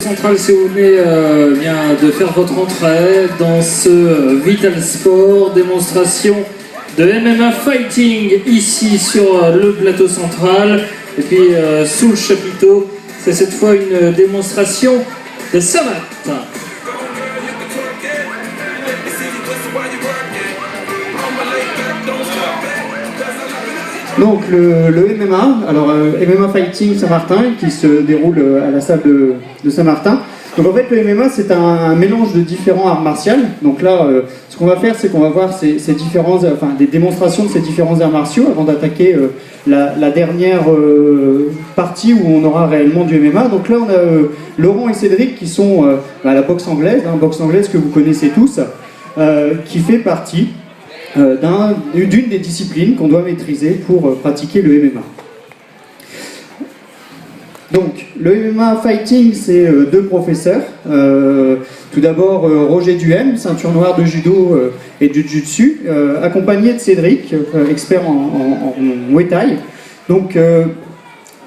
Central, si vous venez bien de faire votre entrée dans ce Vital Sport, démonstration de MMA Fighting ici sur le plateau central. Et puis sous le chapiteau, c'est cette fois une démonstration de savate. Donc le MMA, alors MMA Fighting Saint-Martin qui se déroule à la salle de Saint-Martin. Donc en fait le MMA c'est un mélange de différents arts martiaux. Donc là ce qu'on va faire c'est qu'on va voir des démonstrations de ces différents arts martiaux avant d'attaquer la dernière partie où on aura réellement du MMA. Donc là on a Laurent et Cédric qui sont à la boxe anglaise que vous connaissez tous, qui fait partie d'une des disciplines qu'on doit maîtriser pour pratiquer le MMA. Donc, le MMA Fighting, c'est deux professeurs. Tout d'abord, Roger Duhem, ceinture noire de judo et de jiu-jitsu, accompagné de Cédric, expert en Muay Thai. Donc,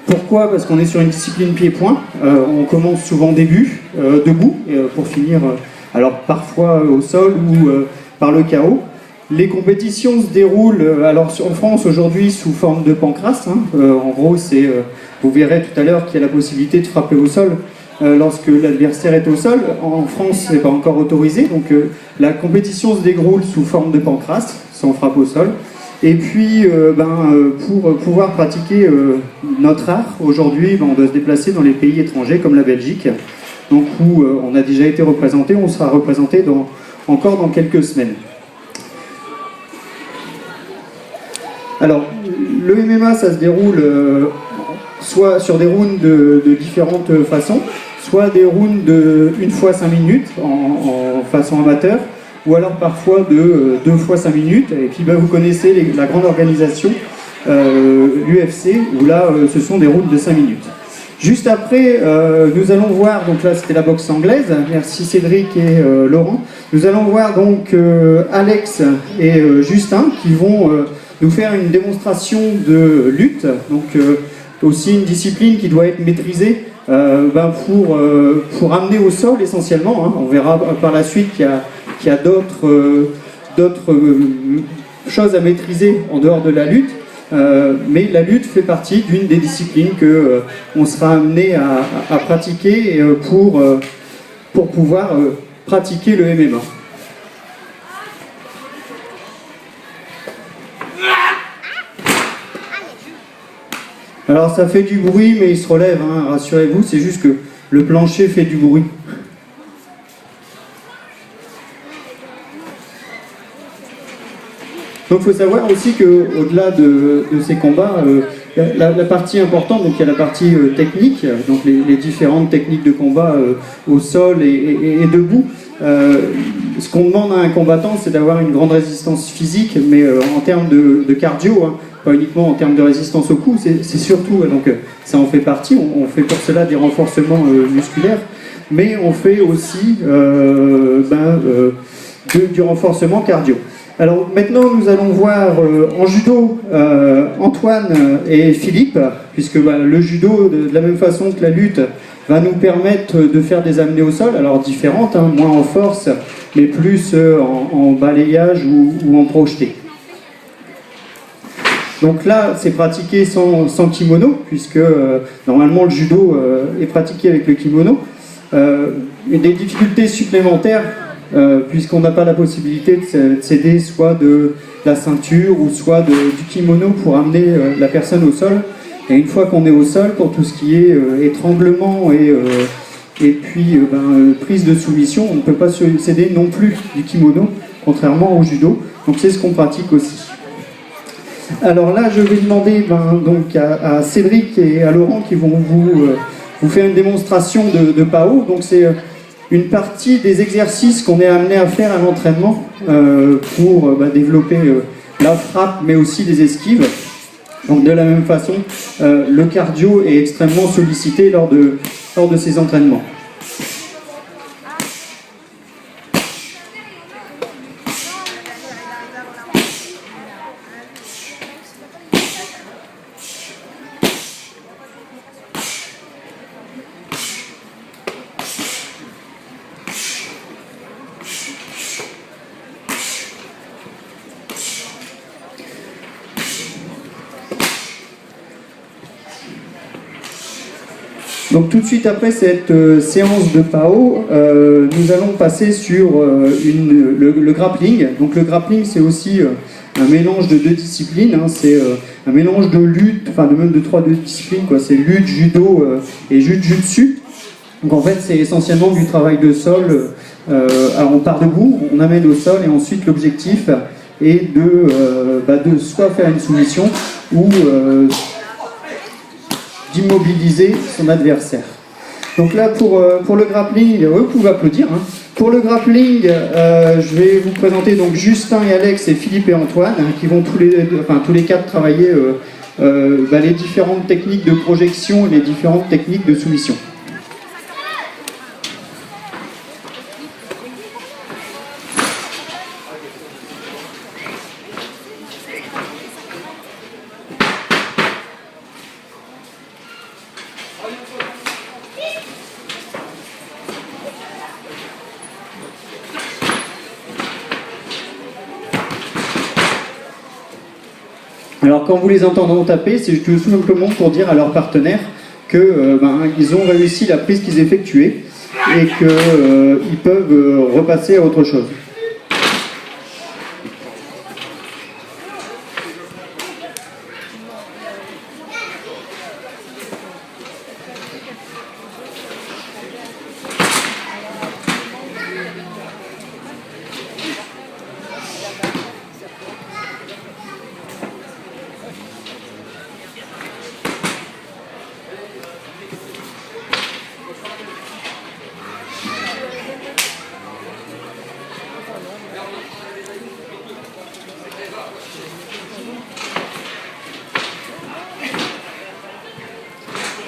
pourquoi? Parce qu'on est sur une discipline pied-point. On commence souvent debout, pour finir, alors parfois au sol ou par le KO. Les compétitions se déroulent en France aujourd'hui sous forme de pancrace. En gros, vous verrez tout à l'heure qu'il y a la possibilité de frapper au sol lorsque l'adversaire est au sol. En France, ce n'est pas encore autorisé. Donc la compétition se déroule sous forme de pancrace, sans frappe au sol. Et puis, pour pouvoir pratiquer notre art, aujourd'hui, on doit se déplacer dans les pays étrangers comme la Belgique, donc où on a déjà été représenté, on sera représenté encore dans quelques semaines. Alors, le MMA, ça se déroule soit sur des rounds de différentes façons, soit des rounds de 1 fois 5 minutes en façon amateur, ou alors parfois de 2 fois 5 minutes. Et puis vous connaissez la grande organisation, l'UFC, où là, ce sont des rounds de 5 minutes. Juste après, nous allons voir, donc là c'était la boxe anglaise, merci Cédric et Laurent. Nous allons voir donc Alex et Justin qui vont nous faire une démonstration de lutte, donc aussi une discipline qui doit être maîtrisée pour amener au sol essentiellement. On verra par la suite qu'il y a d'autres choses à maîtriser en dehors de la lutte, mais la lutte fait partie d'une des disciplines qu'on sera amené à pratiquer pour pouvoir pratiquer le MMA. Alors ça fait du bruit, mais il se relève, rassurez-vous, c'est juste que le plancher fait du bruit. Donc il faut savoir aussi qu'au-delà de ces combats, la partie importante, donc il y a la partie technique, donc les différentes techniques de combat au sol et debout. Ce qu'on demande à un combattant, c'est d'avoir une grande résistance physique, mais en termes de cardio, pas uniquement en termes de résistance au coup, c'est surtout, donc ça en fait partie, on fait pour cela des renforcements musculaires, mais on fait aussi du renforcement cardio. Alors maintenant nous allons voir en judo Antoine et Philippe, puisque le judo, de la même façon que la lutte, va nous permettre de faire des amenées au sol, alors différentes, moins en force, mais plus en balayage ou en projeté. Donc là, c'est pratiqué sans kimono, puisque normalement le judo est pratiqué avec le kimono. Des difficultés supplémentaires, puisqu'on n'a pas la possibilité de s'aider soit de la ceinture ou soit du kimono pour amener la personne au sol. Et une fois qu'on est au sol, pour tout ce qui est étranglement et puis prise de soumission, on ne peut pas s'aider non plus du kimono, contrairement au judo. Donc c'est ce qu'on pratique aussi. Alors là, je vais demander donc à Cédric et à Laurent qui vont vous faire une démonstration de PAO. Donc c'est une partie des exercices qu'on est amené à faire à l'entraînement pour développer la frappe, mais aussi les esquives. Donc de la même façon, le cardio est extrêmement sollicité lors de ces entraînements. Donc tout de suite après cette séance de PAO, nous allons passer sur le grappling. Donc le grappling, c'est aussi un mélange de deux disciplines, hein. C'est un mélange de lutte, enfin même de deux disciplines, quoi. C'est lutte, judo et jujutsu. Donc en fait, c'est essentiellement du travail de sol. Alors on part debout, on amène au sol et ensuite l'objectif est de soit faire une soumission ou d'immobiliser son adversaire. Donc là, pour le grappling, vous pouvez applaudir. Hein. Pour le grappling, je vais vous présenter donc Justin et Alex et Philippe et Antoine, hein, qui vont tous les quatre travailler les différentes techniques de projection et les différentes techniques de soumission. Alors quand vous les entendrez taper, c'est tout simplement pour dire à leurs partenaires qu'ils ont réussi la prise qu'ils effectuaient et qu'ils peuvent repasser à autre chose.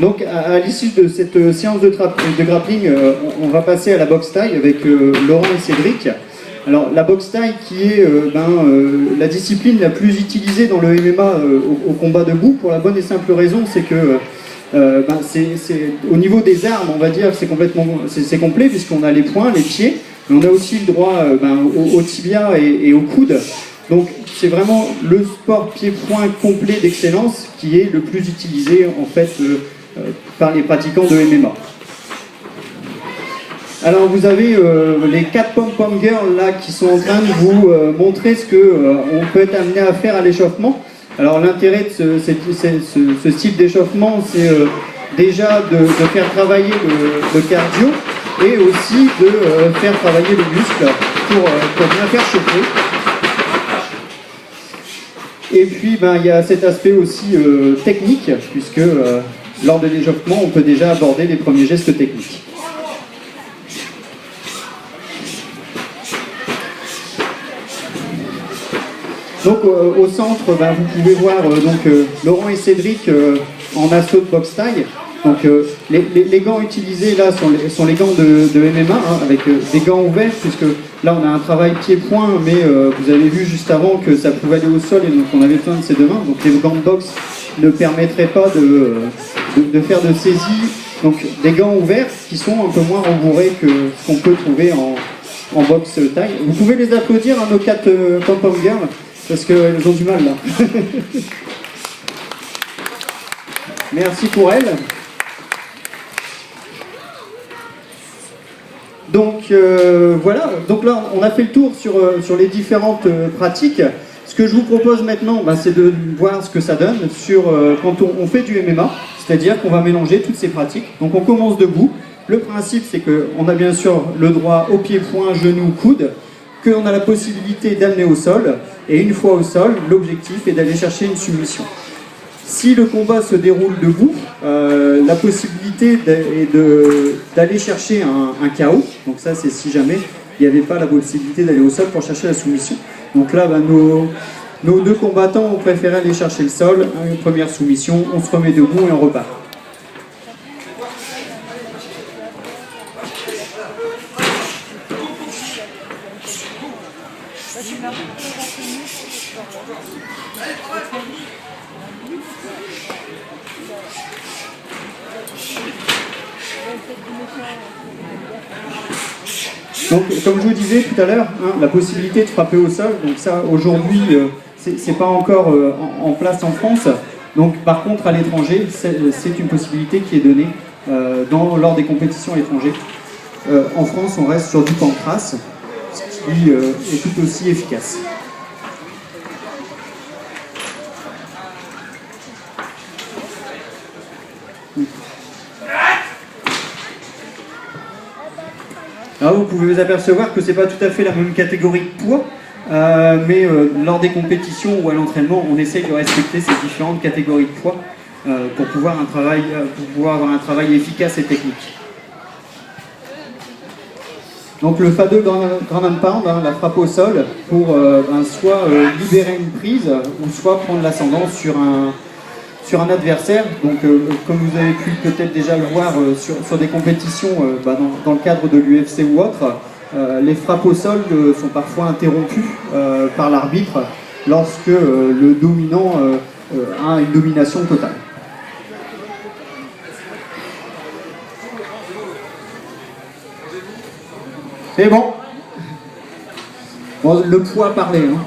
Donc à l'issue de cette séance de grappling, on va passer à la boxe taille avec Laurent et Cédric. Alors la boxe taille qui est la discipline la plus utilisée dans le MMA au combat debout, pour la bonne et simple raison, c'est que au niveau des armes, on va dire, c'est complet puisqu'on a les poings, les pieds, mais on a aussi le droit au tibia et au coude. Donc c'est vraiment le sport pied-point complet d'excellence qui est le plus utilisé en fait par les pratiquants de MMA. Alors vous avez les 4 pom-pom girls là qui sont en train de vous montrer ce qu'on peut être amené à faire à l'échauffement. Alors l'intérêt de ce type d'échauffement, c'est déjà de faire travailler le cardio et aussi de faire travailler le muscle pour bien faire chauffer. Et puis il y a cet aspect aussi technique, puisque lors de l'échauffement, on peut déjà aborder les premiers gestes techniques. Donc au centre, vous pouvez voir Laurent et Cédric en assaut de boxe taille. Donc les gants utilisés là sont les gants de MMA, hein, avec des gants ouverts, puisque là on a un travail pied-point, mais vous avez vu juste avant que ça pouvait aller au sol et donc on avait besoin de ces deux mains. Donc les gants de boxe ne permettraient pas de faire de saisie. Donc des gants ouverts qui sont un peu moins rembourrés que ce qu'on peut trouver en boxe taille. Vous pouvez les applaudir à nos 4 pom-pom girls, parce qu'elles ont du mal là. Merci pour elles. Donc voilà, donc là on a fait le tour sur les différentes pratiques. Ce que je vous propose maintenant, c'est de voir ce que ça donne quand on fait du MMA, c'est-à-dire qu'on va mélanger toutes ces pratiques. Donc on commence debout. Le principe, c'est qu'on a bien sûr le droit au pied, point, genou, coude, qu'on a la possibilité d'amener au sol, et une fois au sol, l'objectif est d'aller chercher une soumission. Si le combat se déroule debout, la possibilité est d'aller chercher un KO. Donc ça, c'est si jamais il n'y avait pas la possibilité d'aller au sol pour chercher la soumission. Donc là, nos deux combattants ont préféré aller chercher le sol. Une première soumission, on se remet debout et on repart. Donc, comme je vous disais tout à l'heure, la possibilité de frapper au sol, donc ça aujourd'hui, c'est pas encore en place en France. Donc, par contre, à l'étranger, c'est une possibilité qui est donnée lors des compétitions étrangères. En France, on reste sur du pancrace, ce qui est tout aussi efficace. Alors vous pouvez vous apercevoir que ce n'est pas tout à fait la même catégorie de poids, mais lors des compétitions ou à l'entraînement, on essaye de respecter ces différentes catégories de poids pour pouvoir avoir un travail efficace et technique. Donc le FA2 Ground and Pound, la frappe au sol, pour soit libérer une prise ou soit prendre l'ascendant sur un adversaire. Donc comme vous avez pu peut-être déjà le voir sur des compétitions dans le cadre de l'UFC ou autre, les frappes au sol sont parfois interrompues par l'arbitre lorsque le dominant a une domination totale. C'est bon. Bon, le poids parlait. Hein.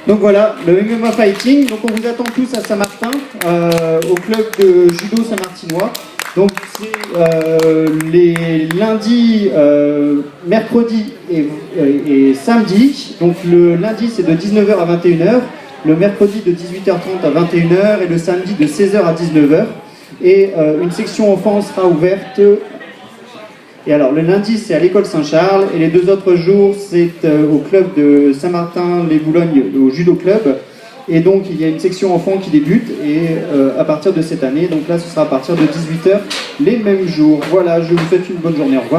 Donc voilà, le MMA Fighting. Donc on vous attend tous à Saint-Martin, au club de judo Saint-Martinois. Donc c'est les lundis, mercredis et samedi. Donc le lundi c'est de 19h à 21h, le mercredi de 18h30 à 21h et le samedi de 16h à 19h. Et une section enfants sera ouverte. Et alors le lundi c'est à l'école Saint-Charles et les 2 autres jours c'est au club de Saint-Martin-les-Boulognes, au judo club. Et donc il y a une section enfants qui débute et à partir de cette année, donc là ce sera à partir de 18h les mêmes jours. Voilà, je vous souhaite une bonne journée, au revoir.